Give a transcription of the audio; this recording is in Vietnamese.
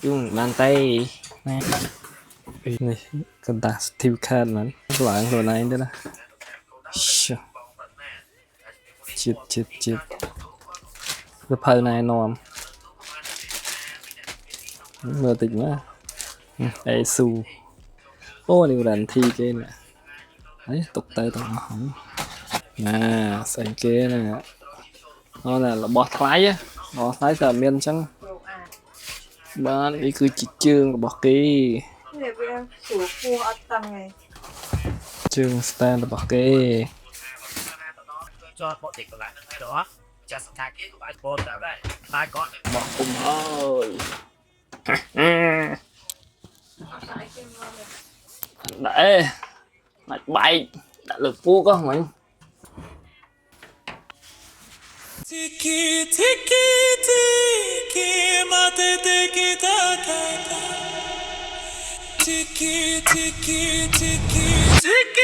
dùng bàn tay nè này cần ta tiêu khan mà loại rồi này đây nè chít chít chít cái phơi này nòm mưa tỉnh quá ASUS ô này đàn thi kia nè đấy tục tay tao hỏng nè xanh kia nè nó là bọt thái á bọt thái tờ miên chăng bạn ấy cứ chỉ chương bọt kia chương stand bọt kia cho bộ tịch còn lại nữa đó chả sang thang kia của anh bồn đã đây ta có bọt cùng ơi để mạch bay đã lực vua có mình Tiki tiki tiki mate tiki taka tiki tiki tiki tiki